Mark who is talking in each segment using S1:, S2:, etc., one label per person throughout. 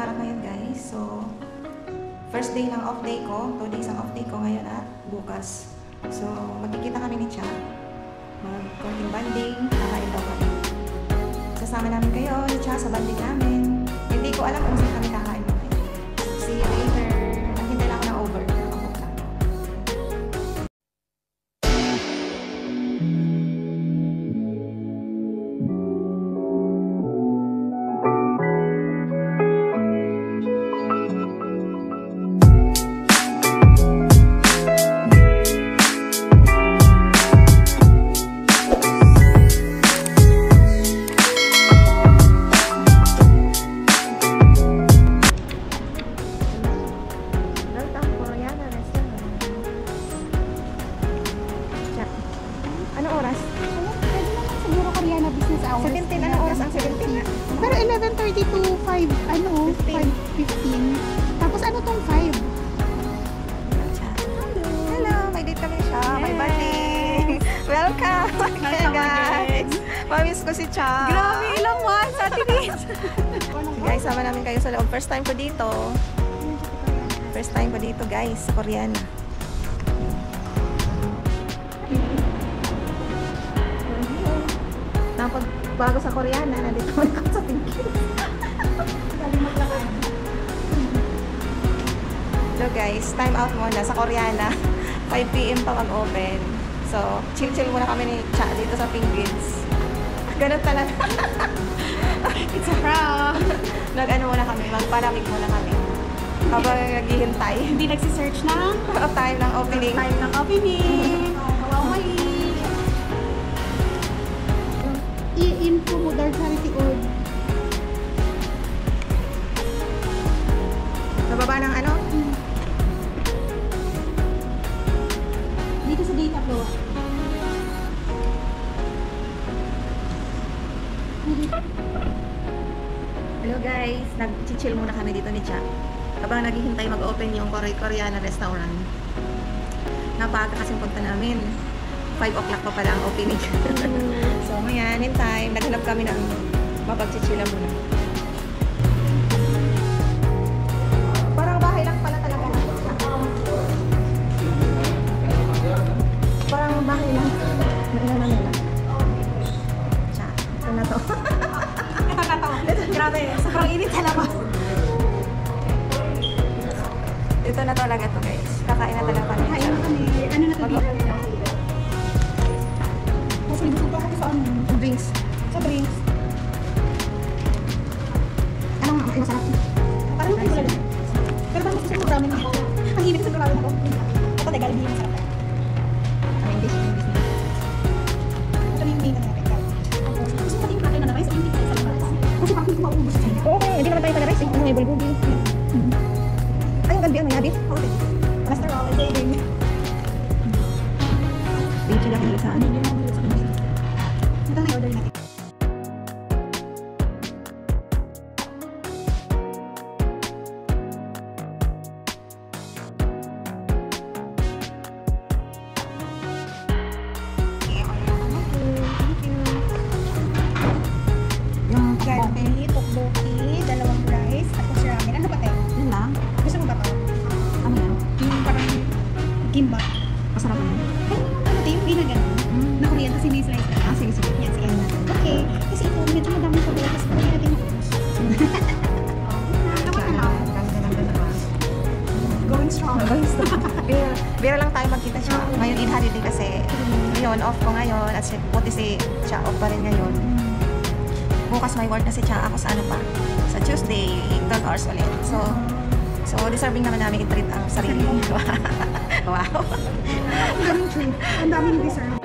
S1: araw ngayon guys. So, first day ng off day ko. 2 days ang off day ko ngayon at bukas. So, magkikita kami ni Cha. Mag-konting banding. Kakain daw kami. Sasama namin kayo ni Cha sa banding namin. Hindi ko alam kung saan kami kakain mamaya. See you later. Naghintay lang ako ng over. Anong oras?
S2: Pwede naman siguro Koreana business hours.
S1: 17, anong oras ang 17 na?
S2: Pero 11:30 to 5:15. Tapos ano tong 5?
S1: Hello, may date kami siya. May banding. Welcome. Okay, guys. Mamiss ko si Cha.
S2: Grabe, ilang months, Ate Liz.
S1: Guys, sama namin kayo sa loob. First time ko dito. First time ko dito, guys, sa Koreana. Napag bago sa Koreana, nandito ako sa Pinky. So guys, time out muna sa Koreana. 5 PM pa mag-open. So, chill-chill muna kami ni Cha dito sa Penguins. Ganun talaga.
S2: It's a prank.
S1: Nag-ano muna kami, magpalamig muna kami. Habang naghihintay.
S2: Hindi nagsisearch ng
S1: Time ng opening.
S2: time ng opening. Mawawali. I-info mo daw charity org.
S1: Sa baba ng ano?
S2: Dito sa data po.
S1: Hello guys, nag-chill muna kami dito ni Cha. Habang naghihintay mag-open yung Koreana restaurant. Napaaga kasing punta namin. 5 o'clock pa pala ang opening. So ngayon, in time, naghanap kami ng mapag-chichilla muna. Parang bahay lang pala talaga. Parang bahay lang. Cha, ito na to.
S2: Ito na to. Grabe, sobrang init sa labas.
S1: Ito na talaga to guys. Kakain na talaga kami.
S2: Kain kami. Ano na to dito? Kasi gusto ko ako sa ano?
S1: Drinks.
S2: Sa drinks.
S1: Anong masarap?
S2: Parang hindi ko lang. Pero parang gusto ko ramen ako. Ang hilig sa ramen ako. Ito na Jollibee yung masarap.
S1: English.
S2: Ito na yung main na natin. Gusto ko din yung kain na rice. Yung pizza sa labas. Kasi parang hindi ko maubos siya.
S1: Oo, hindi naman tayo taga-rice. Yung may bulgogi. Ay, yung ganbi. May habit.
S2: Cholesterol is saving.
S1: Beach lang yung saan.
S2: Ito na i-order natin.
S1: Yung
S2: Galbi, tteokbokki, dalawang rice, tapos ramen. Ano ba tayo?
S1: yun lang.
S2: Gusto mo ba ito?
S1: Ano yan?
S2: Yung parang gimbap.
S1: Masarap na yun.
S2: Ay, ano tayo? Hindi na ganun. Na Korean kasi may slice na.
S1: Ah, sige, sige.
S2: Yan, sige. Okay. Kasi ito, medyo madami sa buhay. Kasi pwede natin maubos. Tama na lang. Going strong.
S1: Bira lang tayo magkita siya. Ngayon in holiday kasi ngayon off ko ngayon at puti si Cha off pa rin ngayon. Bukas may work na si Cha ako sa ano pa. Sa Tuesday, 12 hours ulit. So deserving naman namin i-treat ang sarili. Wow.
S2: Ang daming treat. Ang daming deserve.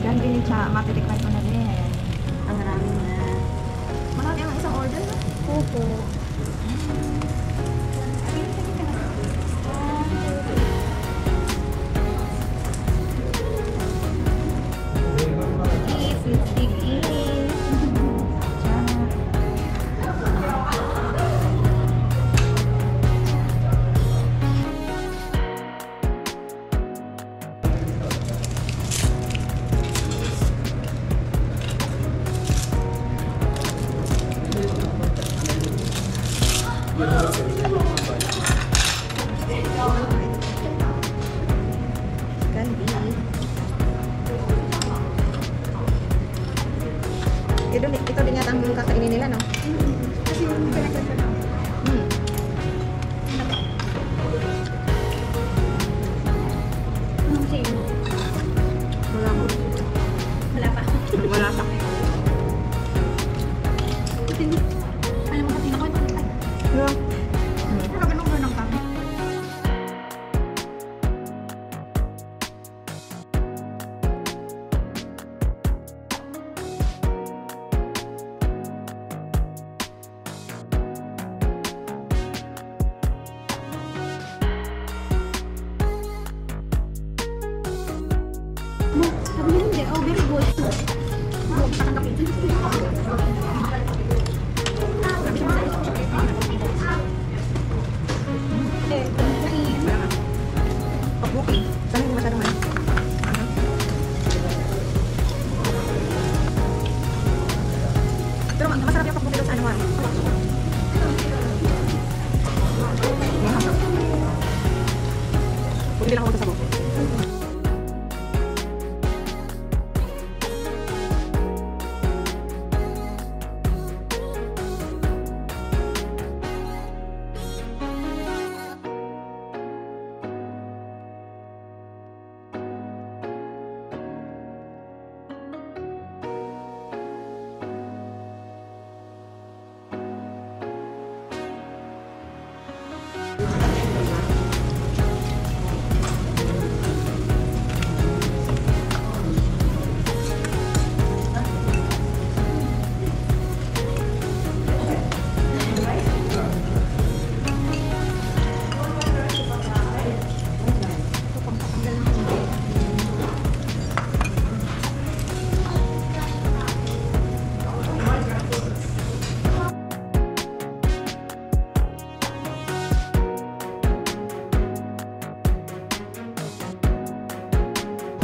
S1: Yan din ni Cha, matitikman ko na din. Ang maraming na. Marami ang isang order na.
S2: Opo.
S1: Let's dig in. Cha. nila, no?
S2: Kasi yung pinagkakita na.
S1: Hmm.
S2: Anong sa'yo?
S1: Wala ko.
S2: Wala pa.
S1: Wala pa.
S2: Alam mo kasi ako ito.
S1: Yeah.
S2: Pero ganun ba ng kami? Sabi niya hindi. Oh, very good. Oh, tatanggapin.
S1: Pag-booking. Sana hindi masyadong ano. Pero masarap yung pag-booking sa ano ah. Bumili lang ako sa sabok.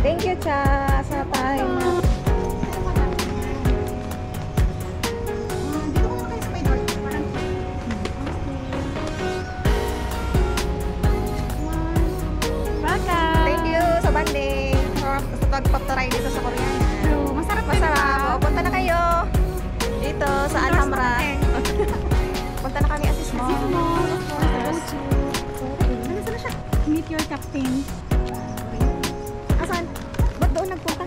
S1: Thank you, Cha, sa time.
S2: Dito ko naman kayo sa may door. Parang welcome!
S1: Thank you sa banding. Sa pagpaptaray dito sa Koreana.
S2: Hello, masarap
S1: Masarap. O, punta na kayo. Dito sa Alhambra. Punta na kami, Asis mo.
S2: Dito mo, of course. Ano sila siya? Meet your captain.
S1: Asan? Ba't doon nagpunta?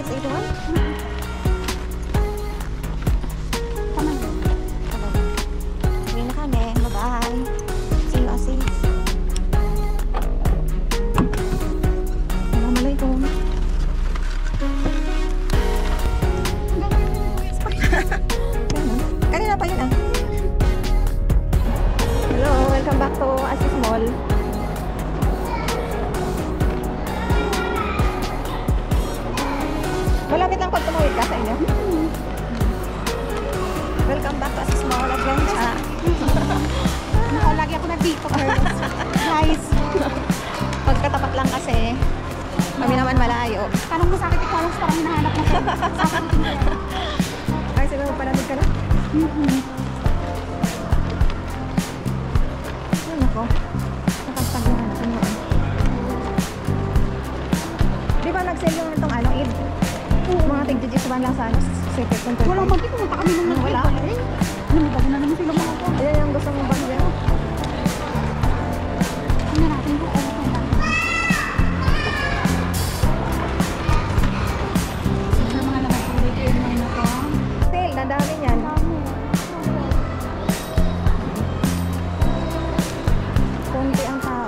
S1: Sa ito?
S2: Tama na.
S1: Uwi na kami. Bye-bye. See you, Asis. Assalamualaikum. Kanina pa yun ah. Hello, welcome back to Asis Mall. Malapit lang pag tumawid ka sa inyo. Welcome back to Asis Mall. Adventure.
S2: Nako, lagi ako nandito, girls. Guys,
S1: Pagkatapat lang kasi. Kami naman malayo.
S2: parang masakit ikaw lang parang hinahanap mo. Sasagutin ko yan.
S1: Ay, siguro panamig ka na? Ay, nako. Nakapagpaguhan natin yun. Di ba nag-sale yung itong ano, Eid? Mga tig-jijis ba lang sa ano, secret control?
S2: Wala man, pumunta kami nung
S1: Wala.
S2: Namibago na naman sila mga ko.
S1: Ayan yung gusto mong bang dyan.
S2: Tingnan natin kung ano kung bakit. Ano mga laman ko dito yung mga to?
S1: Sale, nadami yan. Konti ang tao.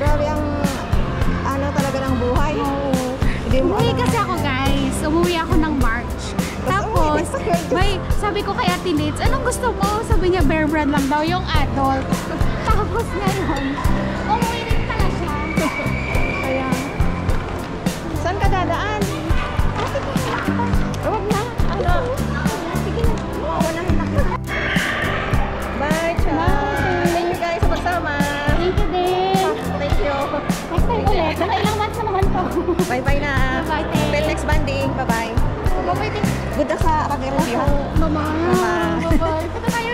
S1: Grabe ang ano talaga ng buhay. Hindi mo
S2: Umuwi
S1: alam.
S2: kasi ako guys. Umuwi ako ng March. Tapos, sabi ko kay Ate Litz, anong gusto mo? Sabi niya, Bear Brand lang daw yung adult. Tapos ngayon, umuwi rin pala siya.
S1: Kaya, saan ka dadaan? Huwag na. Ano?
S2: Sige na.
S1: Wala na. Bye, Cha. Thank you guys sa pagsama.
S2: Thank you din.
S1: Thank you.
S2: Next time ulit. Baka ilang months na naman to.
S1: Bye-bye na.
S2: Bye-bye, thanks.
S1: Till next banding. Bye-bye.
S2: Bye-bye din.
S1: Good luck sa pag-review.
S2: Mama.
S1: Mama.
S2: Bye-bye. Punta tayo